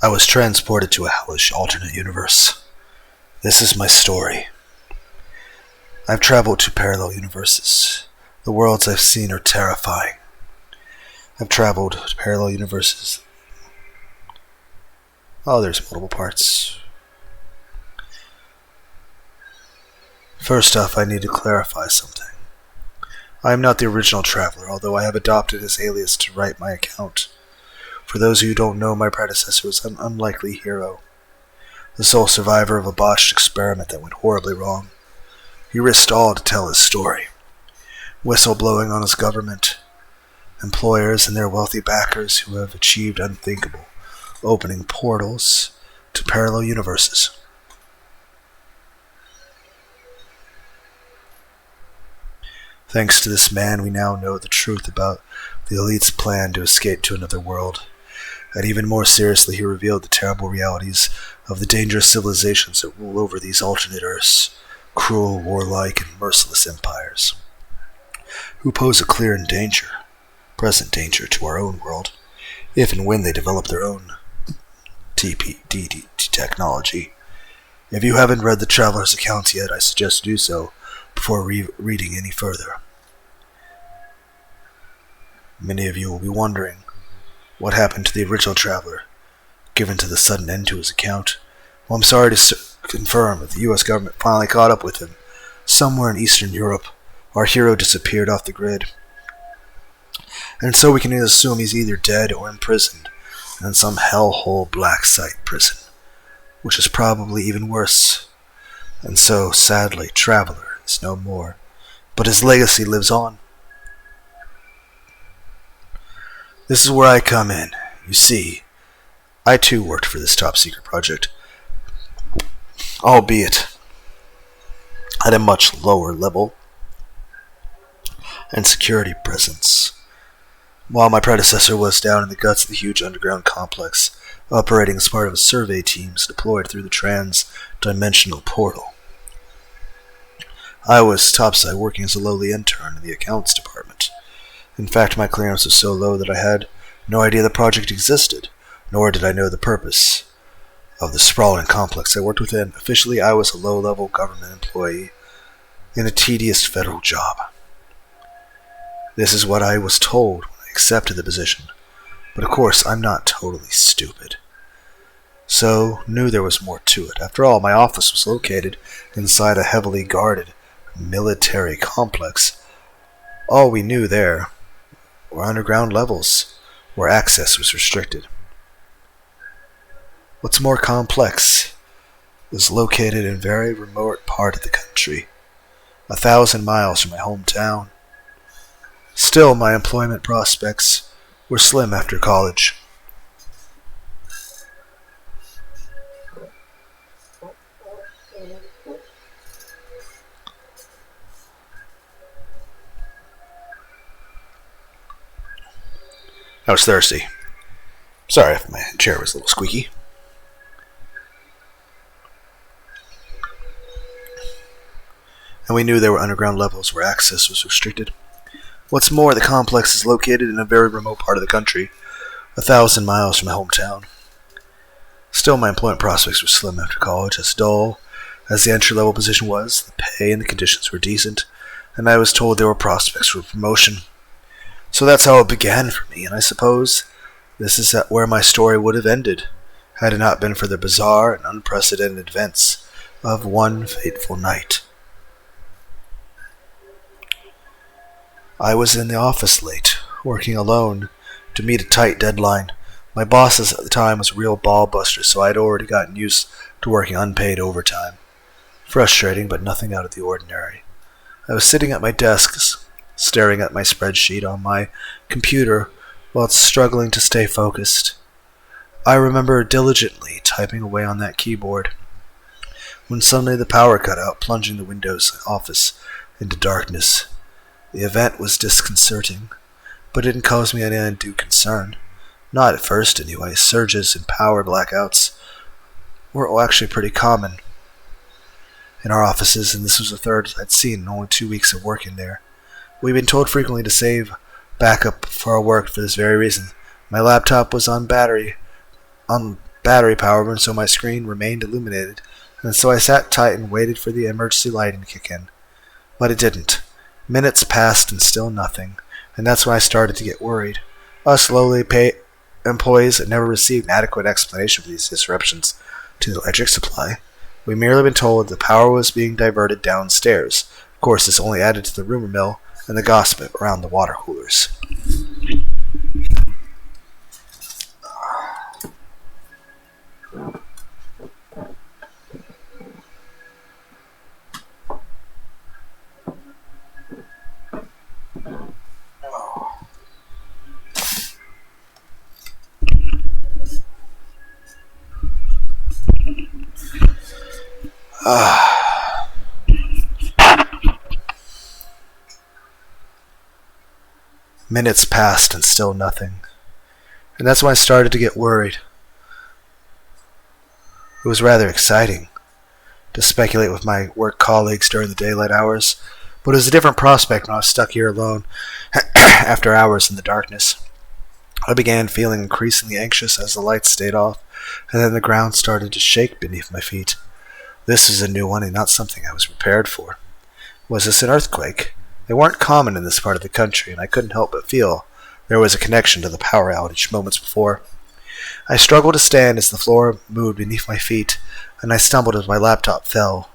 I was transported to a hellish alternate universe. This is my story. I've traveled to parallel universes. The worlds I've seen are terrifying. I've traveled to parallel universes. Oh, there's multiple parts. First off, I need to clarify something. I am not the original traveler, although I have adopted his alias to write my account. For those who don't know, my predecessor was an unlikely hero, the sole survivor of a botched experiment that went horribly wrong. He risked all to tell his story, whistleblowing on his government, employers, and their wealthy backers who have achieved unthinkable, opening portals to parallel universes. Thanks to this man, we now know the truth about the elite's plan to escape to another world. And even more seriously, he revealed the terrible realities of the dangerous civilizations that rule over these alternate Earths, cruel, warlike, and merciless empires, who pose a clear and present danger to our own world, if and when they develop their own TPD technology. If you haven't read the Traveler's accounts yet, I suggest you do so before reading any further. Many of you will be wondering what happened to the original Traveler, given to the sudden end to his account. Well, I'm sorry to confirm that the U.S. government finally caught up with him. Somewhere in Eastern Europe, our hero disappeared off the grid. And so we can assume he's either dead or imprisoned in some hellhole black site prison, which is probably even worse. And so, sadly, Traveler is no more, but his legacy lives on. This is where I come in. You see, I too worked for this top-secret project, albeit at a much lower level and security presence, while my predecessor was down in the guts of the huge underground complex, operating as part of a survey teams deployed through the trans-dimensional portal. I was topside working as a lowly intern in the accounts department. In fact, my clearance was so low that I had no idea the project existed, nor did I know the purpose of the sprawling complex I worked within. Officially, I was a low-level government employee in a tedious federal job. This is what I was told when I accepted the position, but of course I'm not totally stupid. So, knew there was more to it. After all, my office was located inside a heavily guarded military complex. All we knew there were underground levels where access was restricted. What's more complex is located in a very remote part of the country, 1,000 miles from my hometown. Still, my employment prospects were slim after college. I was thirsty. Sorry if my chair was a little squeaky. And we knew there were underground levels where access was restricted. What's more, the complex is located in a very remote part of the country, 1,000 miles from my hometown. Still, my employment prospects were slim after college. As dull as the entry-level position was, the pay and the conditions were decent, and I was told there were prospects for promotion. So that's how it began for me, and I suppose this is where my story would have ended, had it not been for the bizarre and unprecedented events of one fateful night. I was in the office late, working alone to meet a tight deadline. My boss at the time was a real ball-buster, so I had already gotten used to working unpaid overtime. Frustrating, but nothing out of the ordinary. I was sitting at my desk, staring at my spreadsheet on my computer while struggling to stay focused. I remember diligently typing away on that keyboard when suddenly the power cut out, plunging the Windows office into darkness. The event was disconcerting, but didn't cause me any undue concern. Not at first, anyway. Surges and power blackouts were actually pretty common in our offices, and this was the third I'd seen in only 2 weeks of working there. We've been told frequently to save backup for our work for this very reason. My laptop was on battery power, and so my screen remained illuminated, and so I sat tight and waited for the emergency lighting to kick in. But it didn't. Minutes passed and still nothing, and that's when I started to get worried. Us lowly paid employees had never received an adequate explanation for these disruptions to the electric supply. We merely been told the power was being diverted downstairs. Of course, this only added to the rumor mill and the gossip around the water coolers. Minutes passed and still nothing. And that's when I started to get worried. It was rather exciting to speculate with my work colleagues during the daylight hours, but it was a different prospect when I was stuck here alone after hours in the darkness. I began feeling increasingly anxious as the lights stayed off, and then the ground started to shake beneath my feet. This is a new one and not something I was prepared for. Was this an earthquake? They weren't common in this part of the country, and I couldn't help but feel there was a connection to the power outage moments before. I struggled to stand as the floor moved beneath my feet, and I stumbled as my laptop fell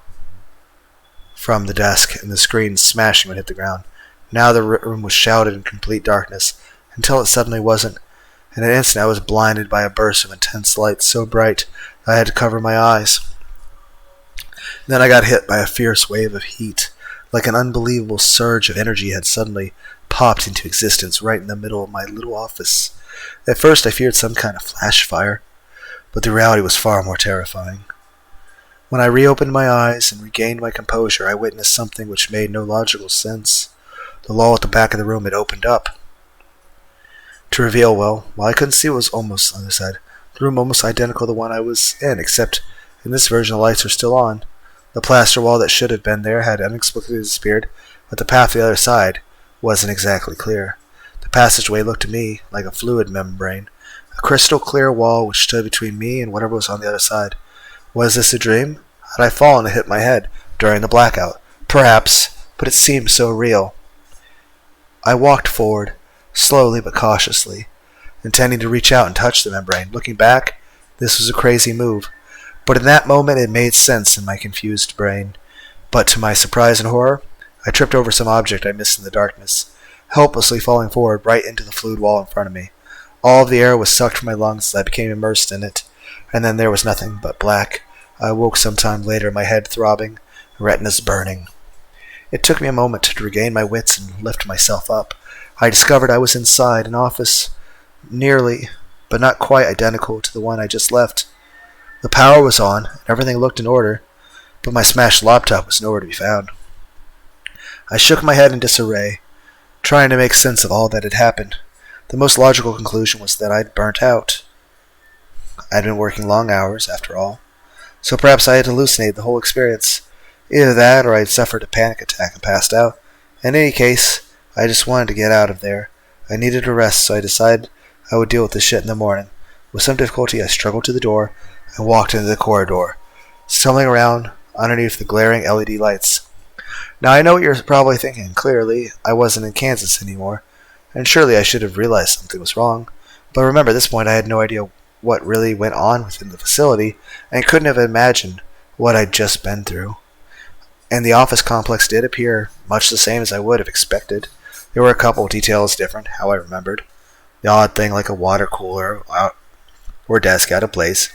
from the desk and the screen smashing when it hit the ground. Now the room was shrouded in complete darkness, until it suddenly wasn't. In an instant I was blinded by a burst of intense light so bright that I had to cover my eyes. Then I got hit by a fierce wave of heat. Like an unbelievable surge of energy had suddenly popped into existence right in the middle of my little office. At first I feared some kind of flash fire, but the reality was far more terrifying. When I reopened my eyes and regained my composure, I witnessed something which made no logical sense. The wall at the back of the room had opened up to reveal, while I couldn't see what was almost on the other side, the room almost identical to the one I was in, except in this version the lights were still on. The plaster wall that should have been there had inexplicably disappeared, but the path to the other side wasn't exactly clear. The passageway looked to me like a fluid membrane, a crystal clear wall which stood between me and whatever was on the other side. Was this a dream? Had I fallen and hit my head during the blackout? Perhaps, but it seemed so real. I walked forward, slowly but cautiously, intending to reach out and touch the membrane. Looking back, this was a crazy move. But in that moment it made sense in my confused brain. But to my surprise and horror, I tripped over some object I missed in the darkness, helplessly falling forward right into the fluid wall in front of me. All of the air was sucked from my lungs as I became immersed in it, and then there was nothing but black. I woke some time later, my head throbbing, retinas burning. It took me a moment to regain my wits and lift myself up. I discovered I was inside an office, nearly, but not quite identical to the one I just left. The power was on, and everything looked in order, but my smashed laptop was nowhere to be found. I shook my head in disarray, trying to make sense of all that had happened. The most logical conclusion was that I'd burnt out. I'd been working long hours, after all, so perhaps I had hallucinated the whole experience. Either that, or I'd suffered a panic attack and passed out. In any case, I just wanted to get out of there. I needed a rest, so I decided I would deal with this shit in the morning. With some difficulty, I struggled to the door and walked into the corridor, stumbling around underneath the glaring LED lights. Now I know what you're probably thinking. Clearly, I wasn't in Kansas anymore, and surely I should have realized something was wrong. But remember, at this point I had no idea what really went on within the facility, and couldn't have imagined what I'd just been through. And the office complex did appear much the same as I would have expected. There were a couple of details different, how I remembered. The odd thing like a water cooler or desk out of place.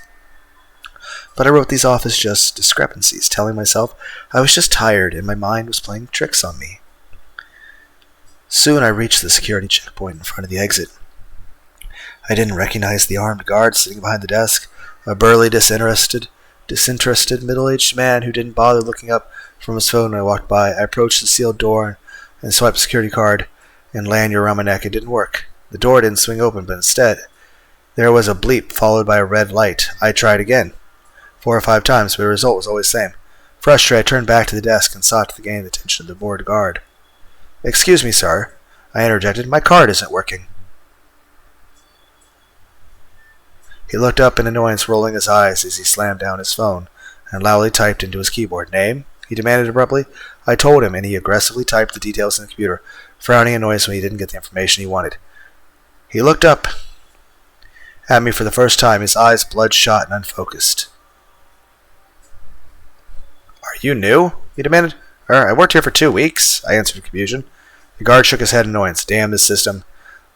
But I wrote these off as just discrepancies, telling myself I was just tired and my mind was playing tricks on me. Soon I reached the security checkpoint in front of the exit. I didn't recognize the armed guard sitting behind the desk, a burly, disinterested middle-aged man who didn't bother looking up from his phone when I walked by. I approached the sealed door and swiped the security card and lanyard around my neck. It didn't work. The door didn't swing open, but instead there was a bleep followed by a red light. I tried again, 4 or 5 times, but the result was always the same. Frustrated, I turned back to the desk and sought to gain the attention of the bored guard. "Excuse me, sir," I interjected. "My card isn't working." He looked up in annoyance, rolling his eyes as he slammed down his phone and loudly typed into his keyboard. "Name?" he demanded abruptly. I told him, and he aggressively typed the details in the computer, frowning annoyance when he didn't get the information he wanted. He looked up at me for the first time, his eyes bloodshot and unfocused. "Are you new?" he demanded. "I worked here for 2 weeks," I answered in confusion. The guard shook his head in annoyance. "Damn this system.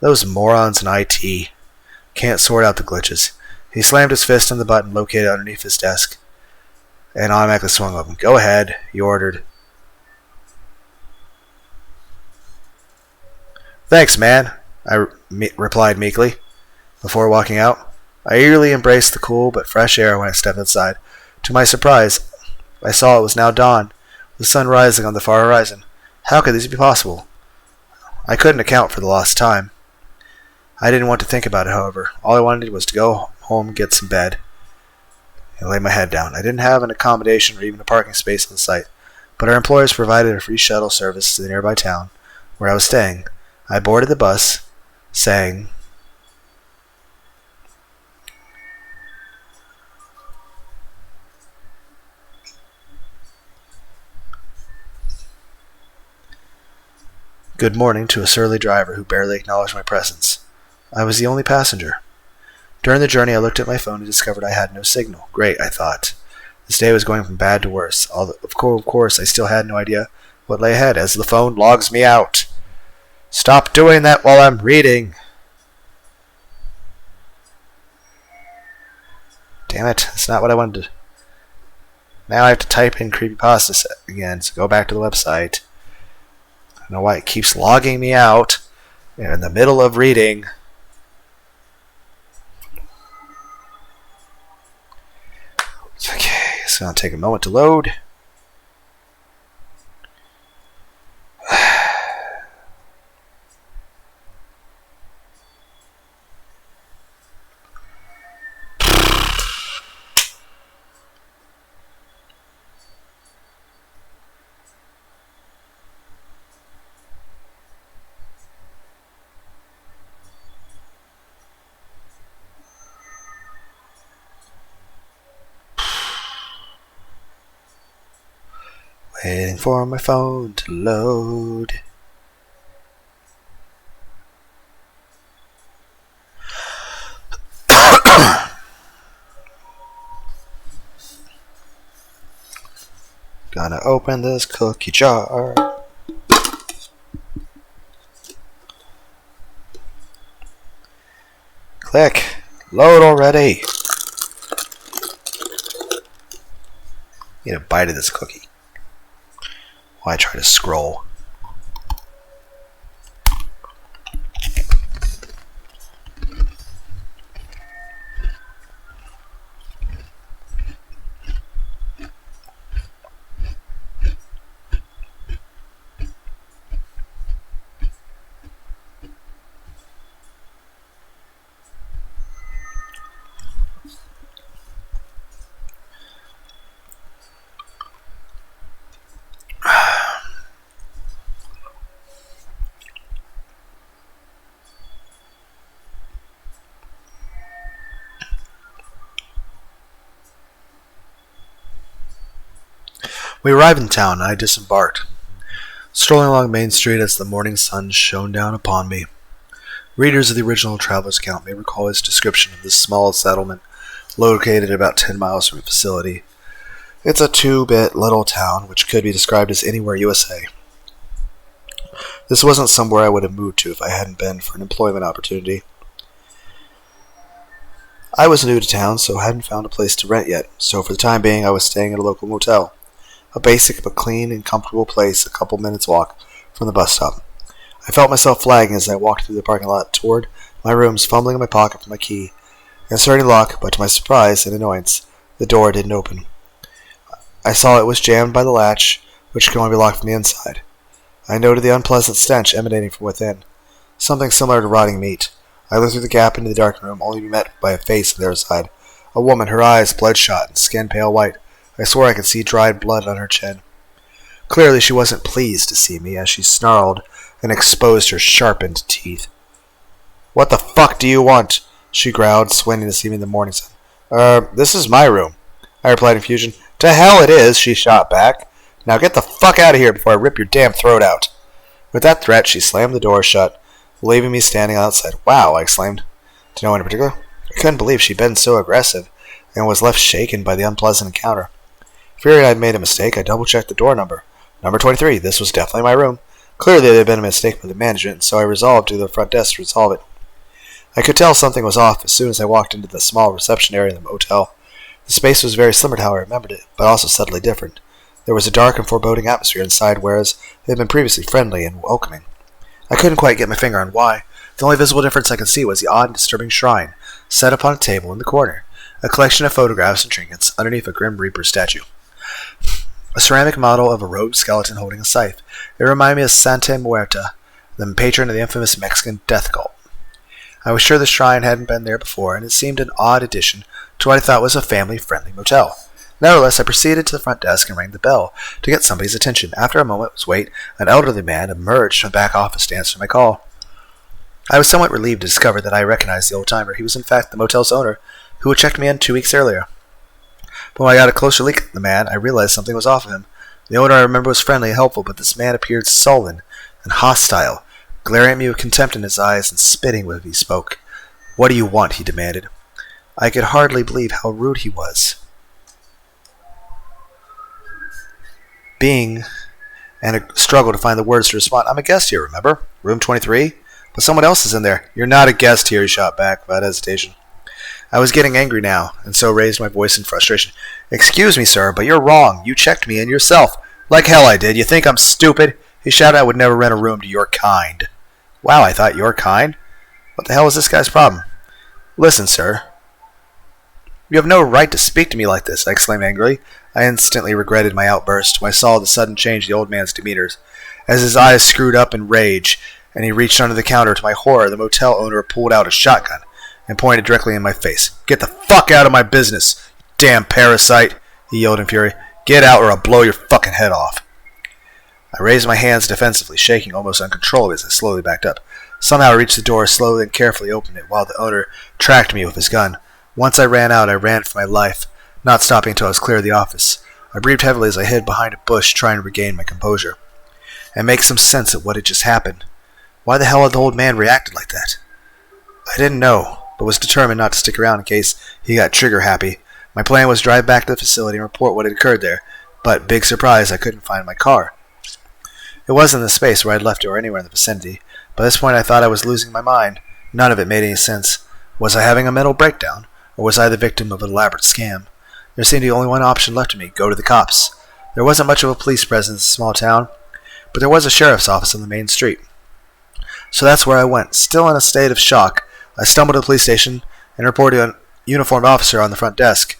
Those morons in IT. Can't sort out the glitches." He slammed his fist on the button located underneath his desk and automatically swung open. "Go ahead," he ordered. "Thanks, man," I replied meekly. Before walking out, I eagerly embraced the cool but fresh air when I stepped outside. To my surprise, I saw it was now dawn, with the sun rising on the far horizon. How could this be possible? I couldn't account for the lost time. I didn't want to think about it, however. All I wanted was to go home and get some bed and lay my head down. I didn't have an accommodation or even a parking space on the site, but our employers provided a free shuttle service to the nearby town where I was staying. I boarded the bus, saying, "Good morning" to a surly driver who barely acknowledged my presence. I was the only passenger. During the journey, I looked at my phone and discovered I had no signal. Great, I thought. This day was going from bad to worse. Although, of course, I still had no idea what lay ahead as the phone logs me out. "Stop doing that while I'm reading." Damn it, that's not what I wanted to. Now I have to type in creepypasta again, so go back to the website. I don't know why it keeps logging me out in the middle of reading. Okay, it's going to take a moment to load. Waiting for my phone to load. Gonna open this cookie jar. Click. Load already. Need a bite of this cookie. Why try to scroll? We arrived in town, and I disembarked, strolling along Main Street as the morning sun shone down upon me. Readers of the original traveler's account may recall his description of this small settlement located about 10 miles from the facility. It's a 2-bit little town, which could be described as anywhere USA. This wasn't somewhere I would have moved to if I hadn't been for an employment opportunity. I was new to town, so hadn't found a place to rent yet, so for the time being I was staying at a local motel. A basic but clean and comfortable place a couple minutes walk from the bus stop. I felt myself flagging as I walked through the parking lot toward my rooms, fumbling in my pocket for my key and starting to lock, but to my surprise and annoyance, the door didn't open. I saw it was jammed by the latch, which could only be locked from the inside. I noted the unpleasant stench emanating from within, something similar to rotting meat. I looked through the gap into the dark room, only to be met by a face on the other side. A woman, her eyes bloodshot and skin pale white. I swore I could see dried blood on her chin. Clearly she wasn't pleased to see me as she snarled and exposed her sharpened teeth. "What the fuck do you want?" she growled, squinting to see me in the morning sun. This is my room, I replied in confusion. To hell it is, she shot back. Now get the fuck out of here before I rip your damn throat out. With that threat, she slammed the door shut, leaving me standing outside. Wow, I exclaimed. To no one in particular. I couldn't believe she'd been so aggressive, and was left shaken by the unpleasant encounter. Fearing I'd made a mistake, I double-checked the door number. Number 23. This was definitely my room. Clearly there had been a mistake by the management, so I resolved to go to the front desk to resolve it. I could tell something was off as soon as I walked into the small reception area of the motel. The space was very similar to how I remembered it, but also subtly different. There was a dark and foreboding atmosphere inside, whereas it had been previously friendly and welcoming. I couldn't quite get my finger on why. The only visible difference I could see was the odd and disturbing shrine, set upon a table in the corner, a collection of photographs and trinkets underneath a Grim Reaper statue. A ceramic model of a robed skeleton holding a scythe. It reminded me of Santa Muerta, the patron of the infamous Mexican death cult. I was sure the shrine hadn't been there before, and it seemed an odd addition to what I thought was a family-friendly motel. Nevertheless, I proceeded to the front desk and rang the bell to get somebody's attention. After a moment's wait, an elderly man emerged from the back office to answer my call. I was somewhat relieved to discover that I recognized the old-timer. He was in fact the motel's owner, who had checked me in 2 weeks earlier. But when I got a closer look at the man, I realized something was off of him. The owner I remember was friendly and helpful, but this man appeared sullen and hostile, glaring at me with contempt in his eyes and spitting when he spoke. "What do you want?" he demanded. I could hardly believe how rude he was. And a struggle to find the words to respond. "I'm a guest here, remember? Room 23? But someone else is in there." "You're not a guest here," he shot back without hesitation. I was getting angry now, and so raised my voice in frustration. "Excuse me, sir, but you're wrong. You checked me in yourself." "Like hell I did. You think I'm stupid?" He shouted. "I would never rent a room to your kind." "Wow," I thought, "your kind? What the hell is this guy's problem?" "Listen, sir. You have no right to speak to me like this," I exclaimed angrily. I instantly regretted my outburst when I saw the sudden change in the old man's demeanor, as his eyes screwed up in rage, and he reached under the counter. To my horror, the motel owner pulled out a shotgun and pointed directly in my face. "Get the fuck out of my business, you damn parasite!" he yelled in fury. "Get out or I'll blow your fucking head off." I raised my hands defensively, shaking almost uncontrollably as I slowly backed up. Somehow I reached the door, slowly and carefully opened it, while the owner tracked me with his gun. Once I ran out, I ran for my life, not stopping until I was clear of the office. I breathed heavily as I hid behind a bush, trying to regain my composure and make some sense of what had just happened. Why the hell had the old man reacted like that? I didn't know, but was determined not to stick around in case he got trigger-happy. My plan was to drive back to the facility and report what had occurred there, but, big surprise, I couldn't find my car. It wasn't in the space where I'd left it or anywhere in the vicinity. By this point I thought I was losing my mind. None of it made any sense. Was I having a mental breakdown, or was I the victim of an elaborate scam? There seemed to be only one option left to me: go to the cops. There wasn't much of a police presence in this small town, but there was a sheriff's office on the main street. So that's where I went. Still in a state of shock, I stumbled to the police station and reported a uniformed officer on the front desk,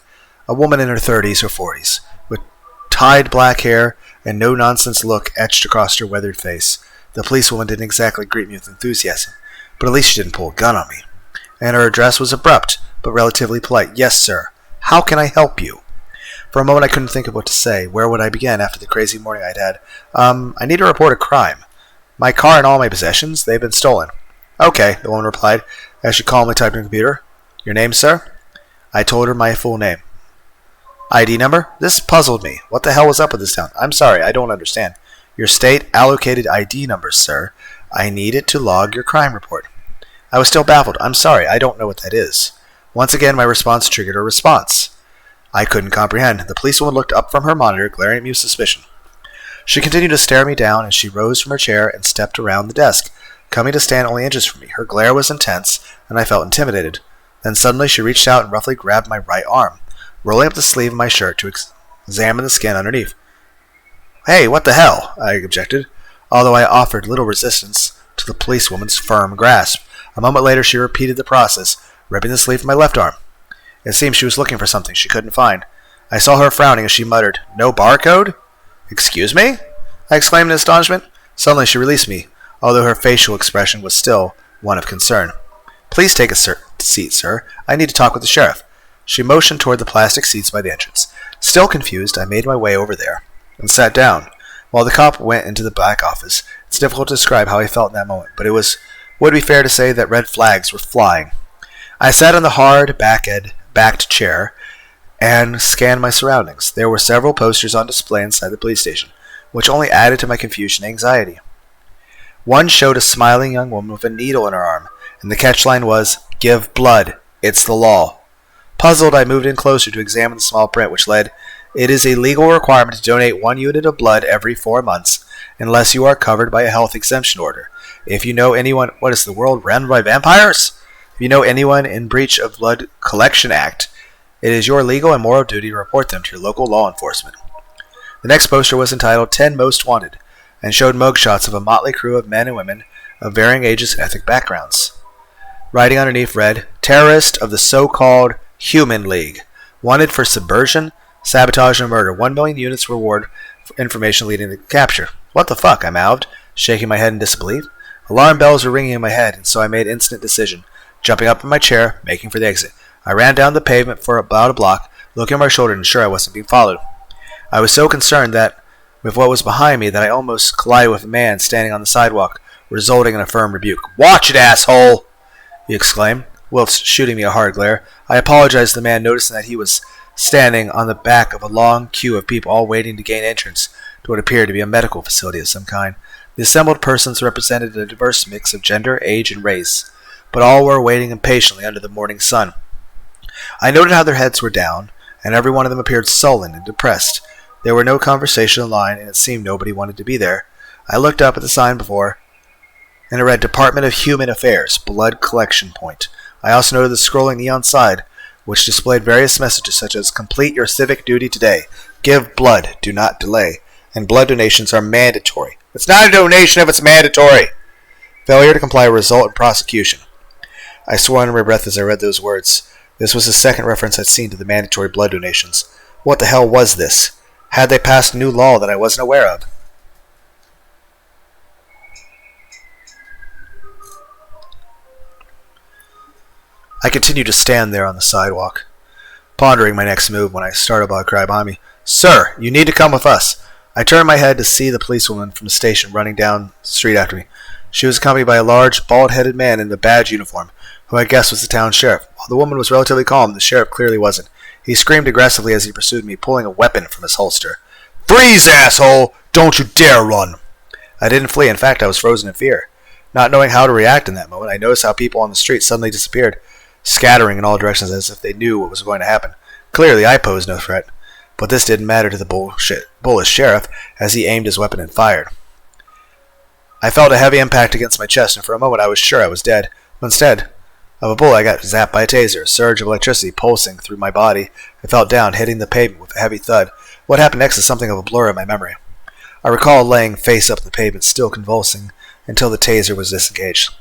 a woman in her 30s or 40s, with tied black hair and no-nonsense look etched across her weathered face. The policewoman didn't exactly greet me with enthusiasm, but at least she didn't pull a gun on me. And her address was abrupt, but relatively polite. "Yes, sir. How can I help you?" For a moment I couldn't think of what to say. Where would I begin after the crazy morning I'd had? I need to report a crime. My car and all my possessions, they've been stolen." "Okay," the woman replied, as she calmly typed on the computer. "Your name, sir?" I told her my full name. "ID number?" This puzzled me. What the hell was up with this town? "I'm sorry, I don't understand." "Your state-allocated ID number, sir. I need it to log your crime report." I was still baffled. "I'm sorry, I don't know what that is." Once again, my response triggered a response I couldn't comprehend. The policewoman looked up from her monitor, glaring at me with suspicion. She continued to stare me down as she rose from her chair and stepped around the desk, coming to stand only inches from me. Her glare was intense, and I felt intimidated. Then suddenly she reached out and roughly grabbed my right arm, rolling up the sleeve of my shirt to examine the skin underneath. "Hey, what the hell?" I objected, although I offered little resistance to the policewoman's firm grasp. A moment later she repeated the process, ripping the sleeve from my left arm. It seemed she was looking for something she couldn't find. I saw her frowning as she muttered, "No barcode?" "Excuse me?" I exclaimed in astonishment. Suddenly she released me, although her facial expression was still one of concern. "Please take a seat, sir. I need to talk with the sheriff." She motioned toward the plastic seats by the entrance. Still confused, I made my way over there and sat down, while the cop went into the back office. It's difficult to describe how I felt in that moment, but would it be fair to say that red flags were flying. I sat in the hard, backed chair and scanned my surroundings. There were several posters on display inside the police station, which only added to my confusion and anxiety. One showed a smiling young woman with a needle in her arm, and the catchline was, "Give blood. It's the law." Puzzled, I moved in closer to examine the small print, which read, "It is a legal requirement to donate 1 unit of blood every 4 months, unless you are covered by a health exemption order. If you know anyone—" What is the world run by vampires? "If you know anyone in breach of Blood Collection Act, it is your legal and moral duty to report them to your local law enforcement." The next poster was entitled 10 Most Wanted, and showed mugshots of a motley crew of men and women of varying ages and ethnic backgrounds. Writing underneath read, "Terrorist of the so-called Human League. Wanted for subversion, sabotage, and murder. 1 million units reward for information leading to capture." What the fuck, I mouthed, shaking my head in disbelief. Alarm bells were ringing in my head, and so I made an instant decision. Jumping up from my chair, making for the exit, I ran down the pavement for about a block, looking over my shoulder and sure I wasn't being followed. I was so concerned that with what was behind me that I almost collided with a man standing on the sidewalk, resulting in a firm rebuke. "Watch it, asshole!" he exclaimed, whilst shooting me a hard glare. I apologized to the man, noticing that he was standing on the back of a long queue of people all waiting to gain entrance to what appeared to be a medical facility of some kind. The assembled persons represented a diverse mix of gender, age, and race, but all were waiting impatiently under the morning sun. I noted how their heads were down, and every one of them appeared sullen and depressed. There were no conversation in line, and it seemed nobody wanted to be there. I looked up at the sign before, and it read Department of Human Affairs, Blood Collection Point. I also noted the scrolling neon sign, which displayed various messages such as "Complete your civic duty today," "Give blood, do not delay," and "Blood donations are mandatory." It's not a donation if it's mandatory. Failure to comply will result in prosecution. I swore under my breath as I read those words. This was the second reference I'd seen to the mandatory blood donations. What the hell was this? Had they passed a new law that I wasn't aware of? I continued to stand there on the sidewalk, pondering my next move when I startled by a cry behind me. "Sir, you need to come with us." I turned my head to see the policewoman from the station running down the street after me. She was accompanied by a large, bald-headed man in a badge uniform, who I guessed was the town sheriff. While the woman was relatively calm, the sheriff clearly wasn't. He screamed aggressively as he pursued me, pulling a weapon from his holster. "Freeze, asshole! Don't you dare run!" I didn't flee. In fact, I was frozen in fear. Not knowing how to react in that moment, I noticed how people on the street suddenly disappeared, scattering in all directions as if they knew what was going to happen. Clearly, I posed no threat. But this didn't matter to the bullish sheriff, as he aimed his weapon and fired. I felt a heavy impact against my chest, and for a moment I was sure I was dead. But instead of a bullet, I got zapped by a taser, a surge of electricity pulsing through my body. I fell down, hitting the pavement with a heavy thud. What happened next is something of a blur in my memory. I recall laying face up the pavement, still convulsing, until the taser was disengaged.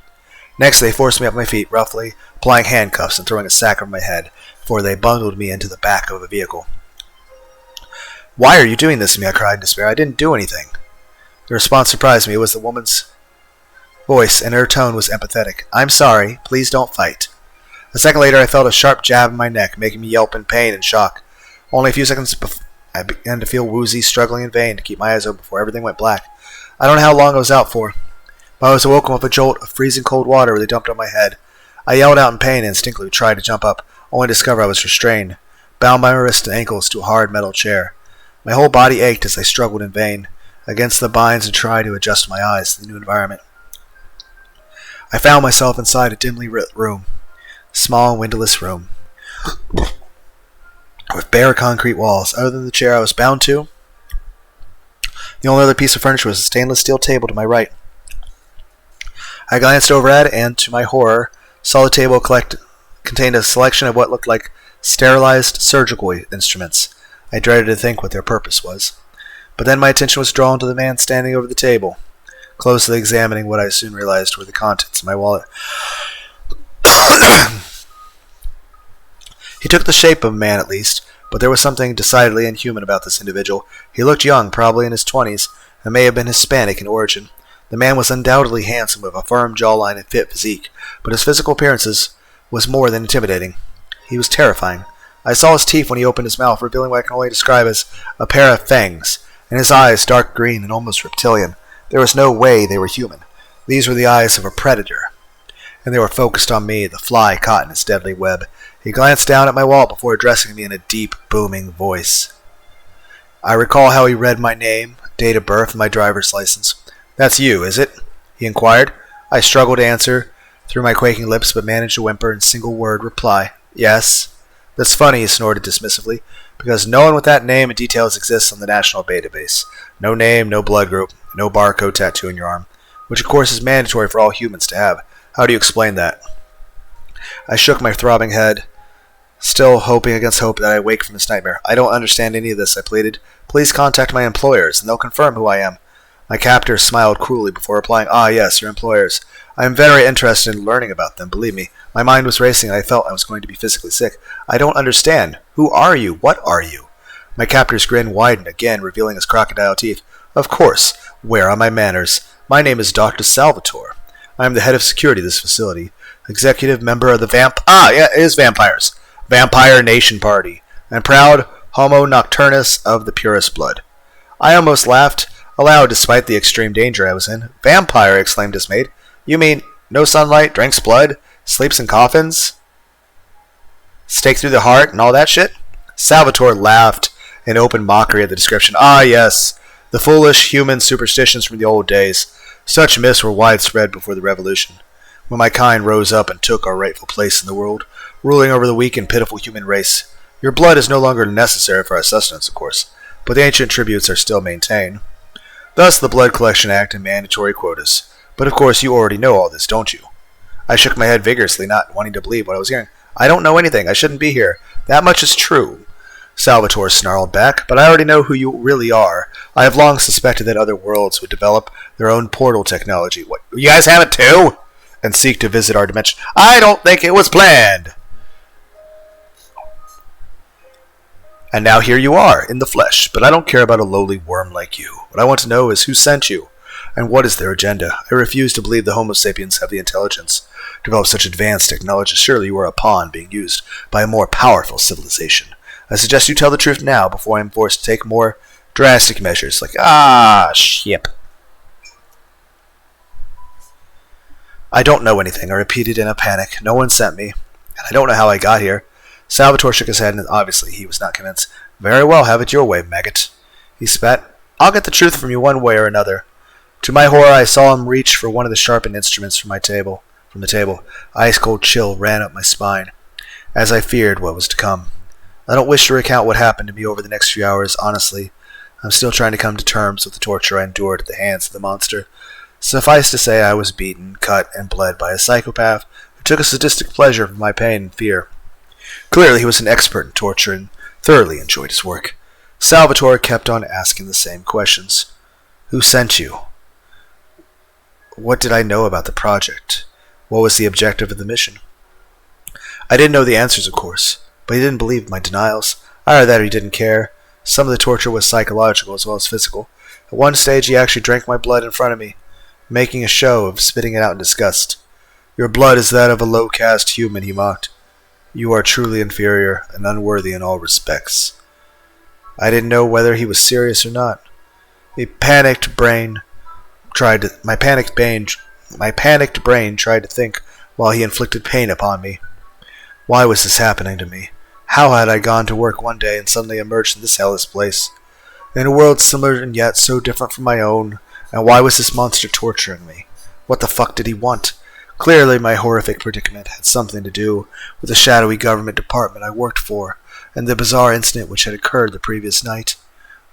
Next, they forced me up my feet, roughly applying handcuffs and throwing a sack over my head, before they bundled me into the back of a vehicle. "Why are you doing this to me?" I cried in despair. "I didn't do anything." The response surprised me. It was the woman's voice, and her tone was empathetic. "I'm sorry. Please don't fight." A second later, I felt a sharp jab in my neck, making me yelp in pain and shock. Only a few seconds before, I began to feel woozy, struggling in vain to keep my eyes open before everything went black. I don't know how long I was out for, but I was awoken with a jolt of freezing cold water really dumped on my head. I yelled out in pain and instinctively tried to jump up, only to discover I was restrained, bound by my wrists and ankles to a hard metal chair. My whole body ached as I struggled in vain against the binds and tried to adjust my eyes to the new environment. I found myself inside a dimly lit room, a small windowless room, with bare concrete walls. Other than the chair I was bound to, the only other piece of furniture was a stainless steel table to my right. I glanced over at it and, to my horror, saw the table contained a selection of what looked like sterilized surgical instruments. I dreaded to think what their purpose was. But then my attention was drawn to the man standing over the table, closely examining what I soon realized were the contents of my wallet. He took the shape of a man at least, but there was something decidedly inhuman about this individual. He looked young, probably in his 20s, and may have been Hispanic in origin. The man was undoubtedly handsome, with a firm jawline and fit physique, but his physical appearances was more than intimidating. He was terrifying. I saw his teeth when he opened his mouth, revealing what I can only describe as a pair of fangs, and his eyes dark green and almost reptilian. There was no way they were human. These were the eyes of a predator. and they were focused on me, the fly caught in its deadly web. He glanced down at my wall before addressing me in a deep, booming voice. I recall how he read my name, date of birth, and my driver's license. "That's you, is it?" he inquired. I struggled to answer through my quaking lips, but managed to whimper in single-word reply. "Yes." "That's funny," he snorted dismissively, "because no one with that name and details exists on the national database. No name, no blood group, no barcode tattoo on your arm, which of course is mandatory for all humans to have. How do you explain that?" I shook my throbbing head, still hoping against hope that I wake from this nightmare. "I don't understand any of this," I pleaded. "Please contact my employers, and they'll confirm who I am." My captor smiled cruelly before replying, "Ah, yes, your employers. I am very interested in learning about them, believe me. My mind was racing, and I felt I was going to be physically sick. I don't understand. Who are you? What are you?" My captor's grin widened again, revealing his crocodile teeth. "Of course. Where are my manners? My name is Dr. Salvatore. I am the head of security of this facility, executive member of the it is vampires. Vampire Nation Party, and proud Homo Nocturnus of the purest blood." I almost laughed aloud despite the extreme danger I was in. "Vampire!" I exclaimed dismayed. "You mean no sunlight, drinks blood, sleeps in coffins, stake through the heart, and all that shit?" Salvatore laughed in open mockery at the description. "Ah, yes, the foolish human superstitions from the old days. Such myths were widespread before the revolution, when my kind rose up and took our rightful place in the world, ruling over the weak and pitiful human race. Your blood is no longer necessary for our sustenance, of course, but the ancient tributes are still maintained. Thus the Blood Collection Act and mandatory quotas. But of course you already know all this, don't you?" I shook my head vigorously, not wanting to believe what I was hearing. "I don't know anything. I shouldn't be here. That much is true." Salvatore snarled back, "But I already know who you really are. I have long suspected that other worlds would develop their own portal technology." "What, you guys have it too? And seek to visit our dimension?" "I don't think it was planned." "And now here you are, in the flesh, but I don't care about a lowly worm like you. What I want to know is who sent you, and what is their agenda. I refuse to believe the Homo sapiens have the intelligence to develop such advanced technology. Surely you are a pawn being used by a more powerful civilization. I suggest you tell the truth now before I am forced to take more drastic measures like, ship." "I don't know anything," I repeated in a panic. "No one sent me, and I don't know how I got here." Salvatore shook his head, and obviously he was not convinced. "Very well, have it your way, maggot." He spat. "I'll get the truth from you one way or another." To my horror, I saw him reach for one of the sharpened instruments from the table. Ice-cold chill ran up my spine, as I feared what was to come. I don't wish to recount what happened to me over the next few hours. Honestly, I'm still trying to come to terms with the torture I endured at the hands of the monster. Suffice to say, I was beaten, cut, and bled by a psychopath who took a sadistic pleasure from my pain and fear. Clearly, he was an expert in torture and thoroughly enjoyed his work. Salvatore kept on asking the same questions. "Who sent you? What did I know about the project? What was the objective of the mission?" I didn't know the answers, of course, but he didn't believe my denials. Either that or he didn't care. Some of the torture was psychological as well as physical. At one stage, he actually drank my blood in front of me, making a show of spitting it out in disgust. "Your blood is that of a low-caste human," he mocked. "You are truly inferior and unworthy in all respects." I didn't know whether he was serious or not. My panicked brain tried to think while he inflicted pain upon me. Why was this happening to me? How had I gone to work one day and suddenly emerged in this hellish place, in a world similar and yet so different from my own? And why was this monster torturing me? What the fuck did he want? Clearly my horrific predicament had something to do with the shadowy government department I worked for, and the bizarre incident which had occurred the previous night.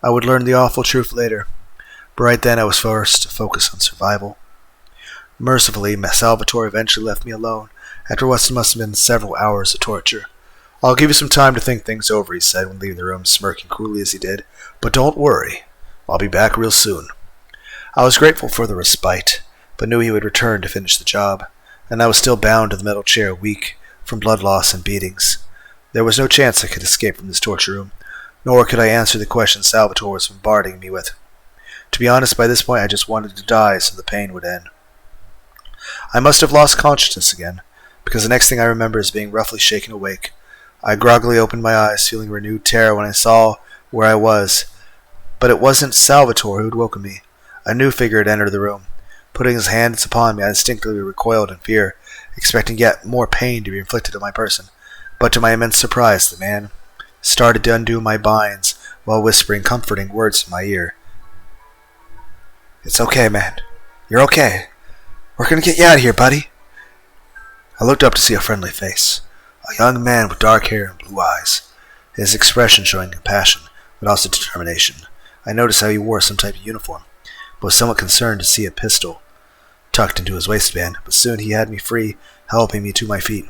I would learn the awful truth later, but right then I was forced to focus on survival. Mercifully, Salvatore eventually left me alone, after what must have been several hours of torture. "I'll give you some time to think things over," he said when leaving the room, smirking cruelly as he did. "But don't worry, I'll be back real soon." I was grateful for the respite, but knew he would return to finish the job, and I was still bound to the metal chair, weak from blood loss and beatings. There was no chance I could escape from this torture room, nor could I answer the questions Salvatore was bombarding me with. To be honest, by this point I just wanted to die so the pain would end. I must have lost consciousness again, because the next thing I remember is being roughly shaken awake. I groggily opened my eyes, feeling renewed terror when I saw where I was. But it wasn't Salvatore who had woken me. A new figure had entered the room. Putting his hands upon me, I instinctively recoiled in fear, expecting yet more pain to be inflicted on my person. But to my immense surprise, the man started to undo my binds while whispering comforting words in my ear. "It's okay, man. You're okay. We're gonna get you out of here, buddy." I looked up to see a friendly face. A young man with dark hair and blue eyes. His expression showing compassion, but also determination. I noticed how he wore some type of uniform, but was somewhat concerned to see a pistol tucked into his waistband, but soon he had me free, helping me to my feet.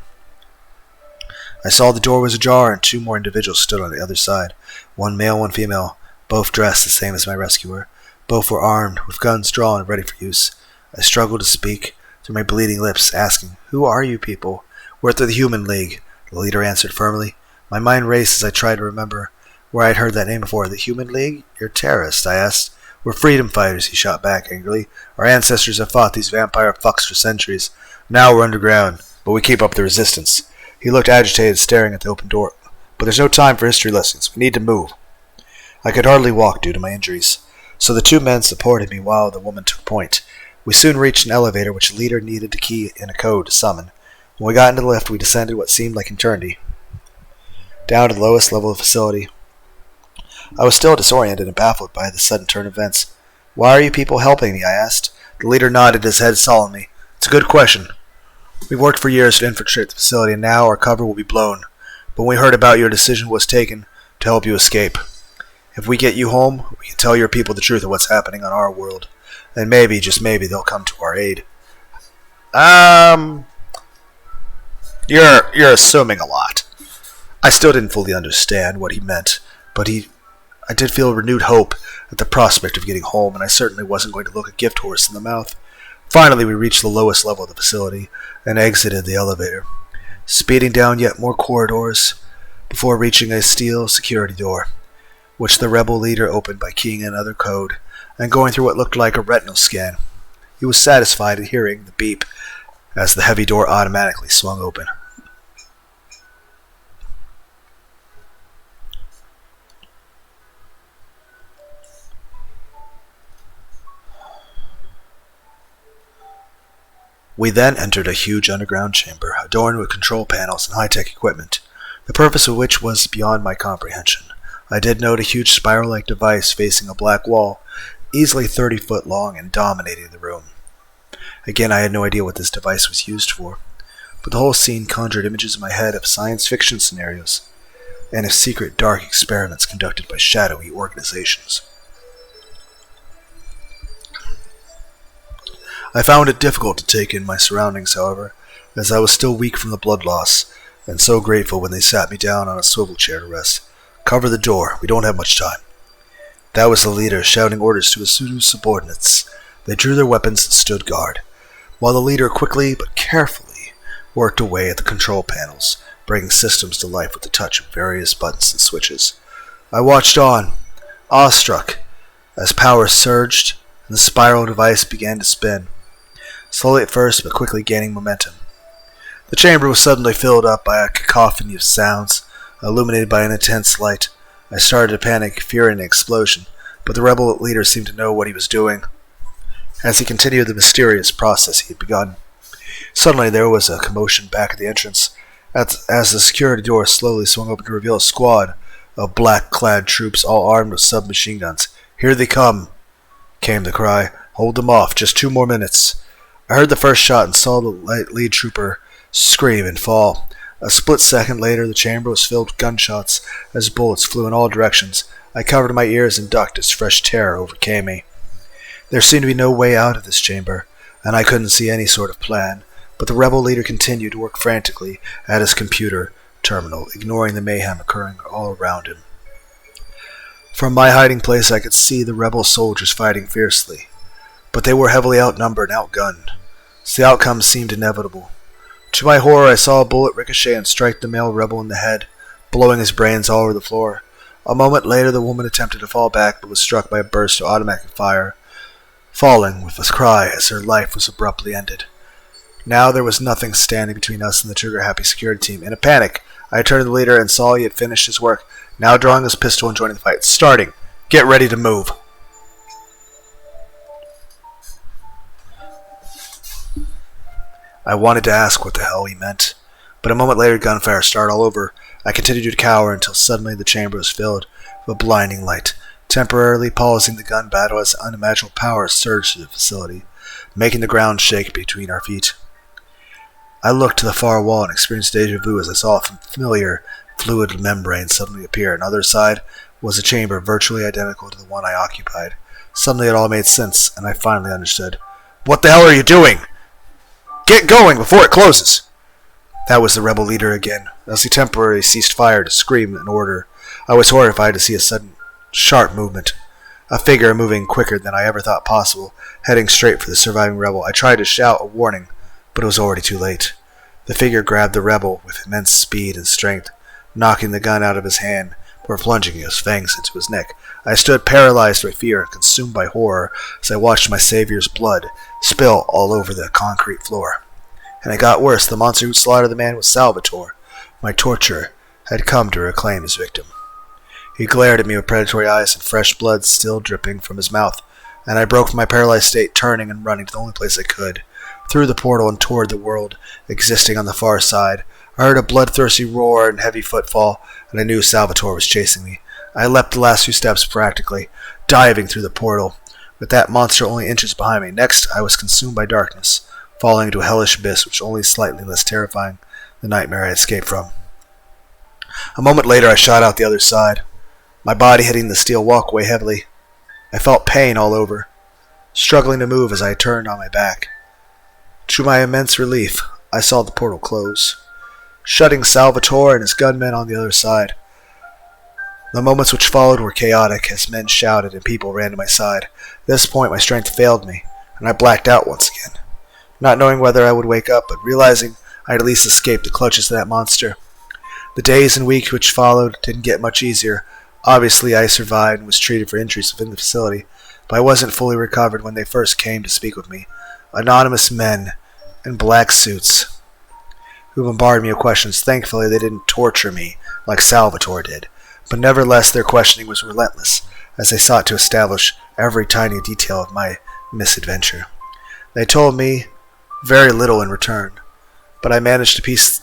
I saw the door was ajar and 2 more individuals stood on the other side. 1 male, 1 female, both dressed the same as my rescuer. Both were armed, with guns drawn and ready for use. I struggled to speak through my bleeding lips, asking, "Who are you people?" "We're the Human League," the leader answered firmly. My mind raced as I tried to remember where I had heard that name before. "The Human League? You're terrorists," I asked. "We're freedom fighters," he shot back angrily. "Our ancestors have fought these vampire fucks for centuries. Now we're underground, but we keep up the resistance." He looked agitated, staring at the open door. "But there's no time for history lessons. We need to move." I could hardly walk due to my injuries, so the 2 men supported me while the woman took point. We soon reached an elevator which the leader needed to key in a code to summon. When we got into the lift, we descended what seemed like eternity, down to the lowest level of the facility. I was still disoriented and baffled by the sudden turn of events. "Why are you people helping me?" I asked. The leader nodded his head solemnly. "It's a good question. We've worked for years to infiltrate the facility, and now our cover will be blown. But when we heard about your decision was taken to help you escape. If we get you home, we can tell your people the truth of what's happening on our world. And maybe, just maybe, they'll come to our aid." You're assuming a lot. I still didn't fully understand what he meant, but I did feel renewed hope at the prospect of getting home, and I certainly wasn't going to look a gift horse in the mouth. Finally, we reached the lowest level of the facility and exited the elevator, speeding down yet more corridors before reaching a steel security door, which the rebel leader opened by keying in another code and going through what looked like a retinal scan. He was satisfied at hearing the beep as the heavy door automatically swung open. We then entered a huge underground chamber, adorned with control panels and high-tech equipment, the purpose of which was beyond my comprehension. I did note a huge spiral-like device facing a black wall, easily 30 foot long and dominating the room. Again, I had no idea what this device was used for, but the whole scene conjured images in my head of science fiction scenarios and of secret dark experiments conducted by shadowy organizations. I found it difficult to take in my surroundings, however, as I was still weak from the blood loss, and so grateful when they sat me down on a swivel chair to rest. "Cover the door. We don't have much time." That was the leader shouting orders to his subordinates. They drew their weapons and stood guard, while the leader quickly but carefully worked away at the control panels, bringing systems to life with the touch of various buttons and switches. I watched on, awestruck, as power surged and the spiral device began to spin. Slowly at first, but quickly gaining momentum. The chamber was suddenly filled up by a cacophony of sounds, illuminated by an intense light. I started to panic, fearing an explosion, but the rebel leader seemed to know what he was doing, as he continued the mysterious process he had begun. Suddenly there was a commotion back at the entrance, as the security door slowly swung open to reveal a squad of black-clad troops, all armed with submachine guns. "Here they come," came the cry. "Hold them off, just 2 more minutes." I heard the first shot and saw the lead trooper scream and fall. A split second later, the chamber was filled with gunshots as bullets flew in all directions. I covered my ears and ducked as fresh terror overcame me. There seemed to be no way out of this chamber, and I couldn't see any sort of plan, but the rebel leader continued to work frantically at his computer terminal, ignoring the mayhem occurring all around him. From my hiding place, I could see the rebel soldiers fighting fiercely, but they were heavily outnumbered and outgunned, so the outcome seemed inevitable. To my horror, I saw a bullet ricochet and strike the male rebel in the head, blowing his brains all over the floor. A moment later, the woman attempted to fall back, but was struck by a burst of automatic fire, falling with a cry as her life was abruptly ended. Now there was nothing standing between us and the trigger-happy security team. In a panic, I turned to the leader and saw he had finished his work, now drawing his pistol and joining the fight. "Starting. Get ready to move." I wanted to ask what the hell he meant, but a moment later gunfire started all over. I continued to cower until suddenly the chamber was filled with a blinding light, temporarily pausing the gun battle as unimaginable power surged through the facility, making the ground shake between our feet. I looked to the far wall and experienced deja vu as I saw a familiar fluid membrane suddenly appear. On the other side was a chamber virtually identical to the one I occupied. Suddenly it all made sense, and I finally understood. "What the hell are you doing? Get going before it closes!" That was the rebel leader again. As he temporarily ceased fire to scream an order, I was horrified to see a sudden, sharp movement. A figure moving quicker than I ever thought possible, heading straight for the surviving rebel. I tried to shout a warning, but it was already too late. The figure grabbed the rebel with immense speed and strength, knocking the gun out of his hand before plunging his fangs into his neck. I stood paralyzed by fear and consumed by horror as I watched my savior's blood spill all over the concrete floor. And it got worse. The monster who slaughtered the man was Salvatore. My torturer had come to reclaim his victim. He glared at me with predatory eyes and fresh blood still dripping from his mouth, and I broke from my paralyzed state, turning and running to the only place I could, through the portal and toward the world existing on the far side. I heard a bloodthirsty roar and heavy footfall, and I knew Salvatore was chasing me. I leapt the last few steps practically, diving through the portal, with that monster only inches behind me. Next, I was consumed by darkness, falling into a hellish abyss which was only slightly less terrifying than the nightmare I had escaped from. A moment later, I shot out the other side, my body hitting the steel walkway heavily. I felt pain all over, struggling to move as I turned on my back. To my immense relief, I saw the portal close, shutting Salvatore and his gunmen on the other side. The moments which followed were chaotic as men shouted and people ran to my side. At this point, my strength failed me, and I blacked out once again, not knowing whether I would wake up, but realizing I had at least escaped the clutches of that monster. The days and weeks which followed didn't get much easier. Obviously, I survived and was treated for injuries within the facility, but I wasn't fully recovered when they first came to speak with me. Anonymous men in black suits who bombarded me with questions. Thankfully, they didn't torture me like Salvatore did, but nevertheless their questioning was relentless as they sought to establish every tiny detail of my misadventure. They told me very little in return, but I managed to piece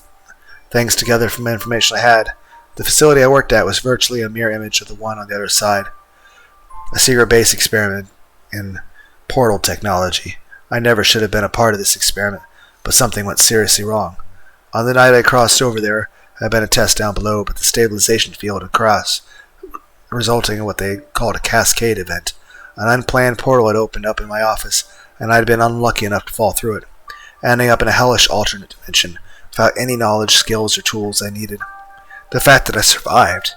things together from the information I had. The facility I worked at was virtually a mirror image of the one on the other side, a secret base experiment in portal technology. I never should have been a part of this experiment, but something went seriously wrong. On the night I crossed over there, had been a test down below, but the stabilization field had crossed, resulting in what they called a cascade event. An unplanned portal had opened up in my office, and I had been unlucky enough to fall through it, ending up in a hellish alternate dimension without any knowledge, skills, or tools I needed. The fact that I survived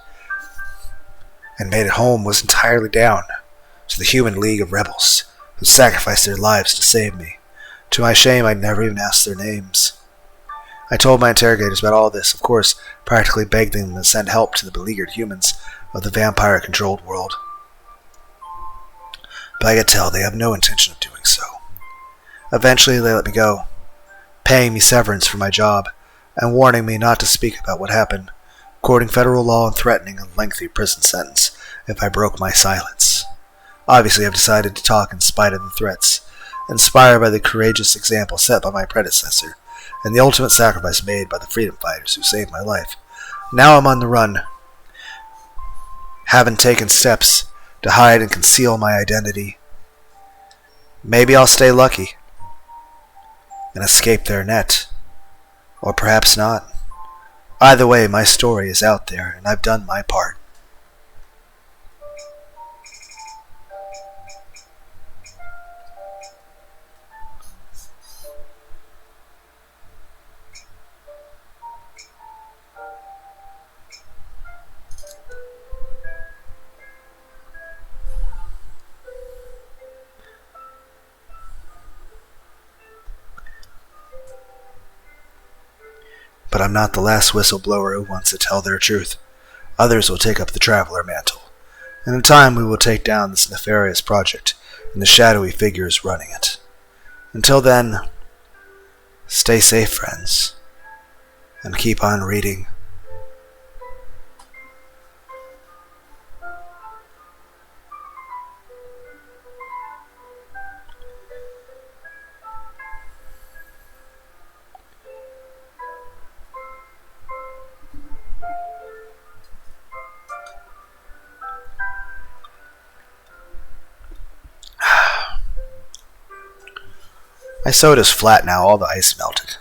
and made it home was entirely down to the human league of rebels who sacrificed their lives to save me. To my shame, I'd never even asked their names. I told my interrogators about all this, of course, practically begged them to send help to the beleaguered humans of the vampire-controlled world. But I could tell they have no intention of doing so. Eventually, they let me go, paying me severance for my job and warning me not to speak about what happened, quoting federal law and threatening a lengthy prison sentence if I broke my silence. Obviously, I've decided to talk in spite of the threats, inspired by the courageous example set by my predecessor and the ultimate sacrifice made by the freedom fighters who saved my life. Now I'm on the run, having taken steps to hide and conceal my identity. Maybe I'll stay lucky and escape their net, or perhaps not. Either way, my story is out there, and I've done my part. But I'm not the last whistleblower who wants to tell their truth. Others will take up the traveler mantle, and in time we will take down this nefarious project and the shadowy figures running it. Until then, stay safe, friends, and keep on reading. soda's flat now. All the ice melted.